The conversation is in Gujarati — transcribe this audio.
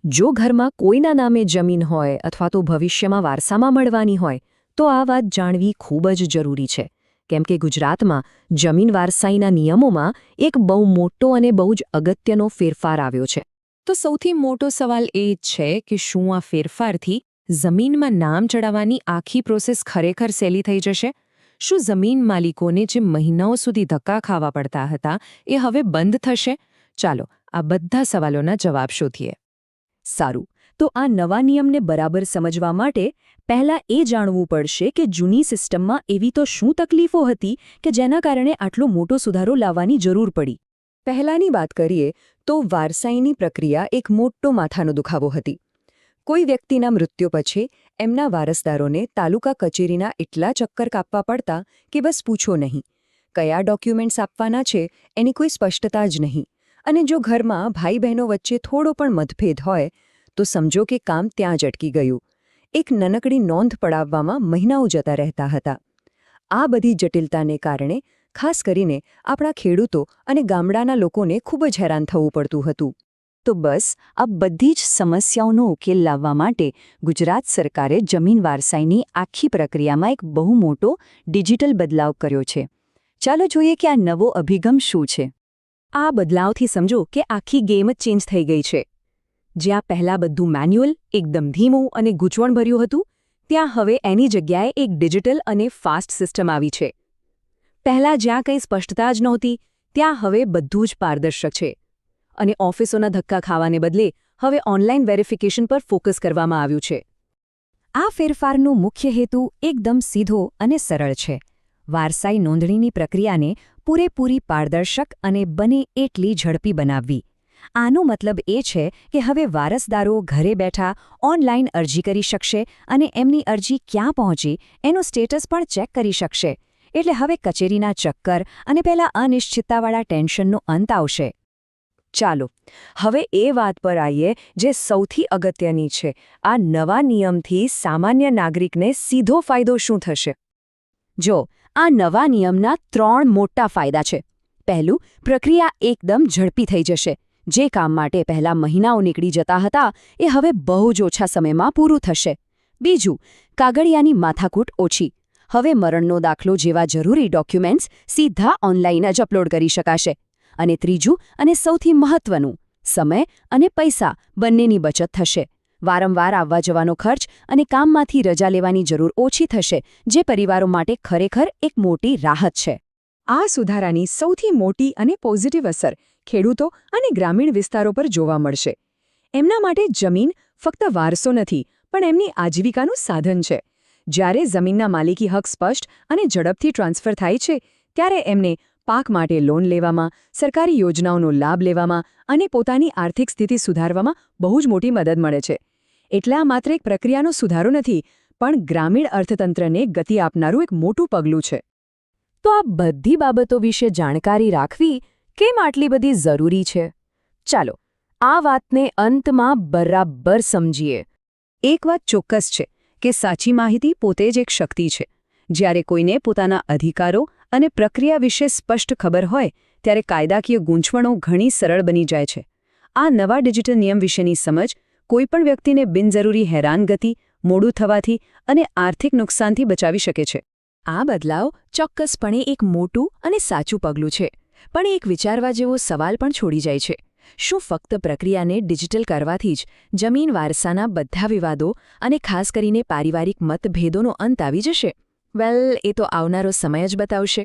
જો ઘરમાં કોઈના નામે જમીન હોય અથવા તો ભવિષ્યમાં વારસામાં મળવાની હોય તો આ વાત જાણવી ખૂબ જ જરૂરી છે કેમ કે ગુજરાતમાં જમીન વારસાઈના નિયમોમાં એક બહુ મોટો અને બહુ જ અગત્યનો ફેરફાર આવ્યો છે. તો સૌથી મોટો સવાલ એ જ છે કે શું આ ફેરફારથી જમીનમાં નામ ચડાવવાની આખી પ્રોસેસ ખરેખર સહેલી થઈ જશે? શું જમીન માલિકોને જે મહિનાઓ સુધી ધક્કા ખાવા પડતા હતા એ હવે બંધ થશે? ચાલો આ બધા સવાલોના જવાબ શોધીએ. સારું, તો આ નવા નિયમને બરાબર સમજવા માટે પહેલાં એ જાણવું પડશે કે જૂની સિસ્ટમમાં એવી તો શું તકલીફો હતી કે જેના કારણે આટલો મોટો સુધારો લાવવાની જરૂર પડી. પહેલાંની વાત કરીએ તો વારસાઈની પ્રક્રિયા એક મોટો માથાનો દુખાવો હતી. કોઈ વ્યક્તિના મૃત્યુ પછી એમના વારસદારોને તાલુકા કચેરીના એટલા ચક્કર કાપવા પડતા કે બસ પૂછો નહીં. કયા ડોક્યુમેન્ટ્સ આપવાના છે એની કોઈ સ્પષ્ટતા જ નહીં. અને જો ઘરમાં ભાઈ બહેનો વચ્ચે થોડો પણ મતભેદ હોય તો સમજો કે કામ ત્યાં જ અટકી ગયું. એક નાનકડી નોંધ પડાવવામાં મહિનાઓ જતા રહેતા હતા. આ બધી જટિલતાને કારણે ખાસ કરીને આપણા ખેડૂતો અને ગામડાના લોકોને ખૂબ જ હેરાન થવું પડતું હતું. તો બસ આ બધી જ સમસ્યાઓનો ઉકેલ લાવવા માટે ગુજરાત સરકારે જમીન વારસાઈની આખી પ્રક્રિયામાં એક બહુ મોટો ડિજિટલ બદલાવ કર્યો છે. ચાલો જોઈએ કે આ નવો અભિગમ શું છે. આ બદલાવથી સમજો કે આખી ગેમ જ ચેન્જ થઈ ગઈ છે. જ્યાં પહેલાં બધું મેન્યુઅલ, એકદમ ધીમું અને ગૂંચવણભર્યું હતું, ત્યાં હવે એની જગ્યાએ એક ડિજિટલ અને ફાસ્ટ સિસ્ટમ આવી છે. પહેલાં જ્યાં કંઈ સ્પષ્ટતા જ નહોતી, ત્યાં હવે બધું જ પારદર્શક છે. અને ઓફિસોના ધક્કા ખાવાને બદલે હવે ઓનલાઈન વેરિફિકેશન પર ફોકસ કરવામાં આવ્યું છે. આ ફેરફારનો મુખ્ય હેતુ એકદમ સીધો અને સરળ છે. વારસાઈ નોંધણીની પ્રક્રિયાને પૂરેપૂરી પારદર્શક અને બને એટલી ઝડપી બનાવવી. આનો મતલબ એ છે કે હવે વારસદારો ઘરે બેઠા ઓનલાઈન અરજી કરી શકશે અને એમની અરજી ક્યાં પહોંચી એનું સ્ટેટસ પણ ચેક કરી શકશે. એટલે હવે કચેરીના ચક્કર અને પેલા અનિશ્ચિતતાવાળા ટેન્શનનો અંત આવશે. ચાલો હવે એ વાત પર આવીએ જે સૌથી અગત્યની છે. આ નવા નિયમથી સામાન્ય નાગરિકને સીધો ફાયદો શું થશે? જો આ નવા નિયમના 3 મોટા ફાયદા છે. પહેલું, પ્રક્રિયા એકદમ ઝડપી થઈ જશે. જે કામ માટે પહેલા મહિનાઓ નીકળી જતા હતા એ હવે બહુ જ ઓછા સમયમાં પૂરું થશે. બીજું, કાગળિયાની માથાકૂટ ઓછી. હવે મરણનો દાખલો જેવા જરૂરી ડોક્યુમેન્ટ્સ સીધા ઓનલાઈન જ અપલોડ કરી શકાશે. અને ત્રીજું અને સૌથી મહત્વનું, સમય અને પૈસા બંનેની બચત થશે. વારંવાર આવવા જવાનો ખર્ચ અને કામમાંથી રજા લેવાની જરૂર ઓછી થશે, જે પરિવારો માટે ખરેખર એક મોટી રાહત છે. આ સુધારાની સૌથી મોટી અને પોઝિટિવ અસર ખેડૂતો અને ગ્રામીણ વિસ્તારો પર જોવા મળશે. એમના માટે જમીન ફક્ત વારસો નથી, પણ એમની આજીવિકાનું સાધન છે. જ્યારે જમીનના માલિકી હક સ્પષ્ટ અને ઝડપથી ટ્રાન્સફર થાય છે, ત્યારે એમને પાક માટે લોન લેવામાં, સરકારી યોજનાઓનો લાભ લેવામાં અને પોતાની આર્થિક સ્થિતિ સુધારવામાં બહુ જ મોટી મદદ મળે છે. એટલે આ માત્ર એક પ્રક્રિયાનો સુધારો નથી, પણ ગ્રામીણ અર્થતંત્રને ગતિ આપનારું એક મોટું પગલું છે. તો આ બધી બાબતો વિશે જાણકારી રાખવી કેમ આટલી બધી જરૂરી છે? ચાલો આ વાતને અંતમાં બરાબર સમજીએ. એક વાત ચોક્કસ છે કે સાચી માહિતી પોતે જ એક શક્તિ છે. જ્યારે કોઈને પોતાના અધિકારો અને પ્રક્રિયા વિશે સ્પષ્ટ ખબર હોય ત્યારે કાયદાકીય ગૂંચવણો ઘણી સરળ બની જાય છે. આ નવા ડિજિટલ નિયમ વિશેની સમજ કોઈપણ વ્યક્તિને બિનજરૂરી હેરાનગતિ, મોડું થવાથી અને આર્થિક નુકસાનથી બચાવી શકે છે. આ બદલાવ ચોક્કસપણે એક મોટું અને સાચું પગલું છે, પણ એક વિચારવા જેવો સવાલ પણ છોડી જાય છે. શું ફક્ત પ્રક્રિયાને ડિજિટલ કરવાથી જ જમીન વારસાના બધા વિવાદો અને ખાસ કરીને પારિવારિક મતભેદોનો અંત આવી જશે? વેલ, એ તો આવનારો સમય જ બતાવશે.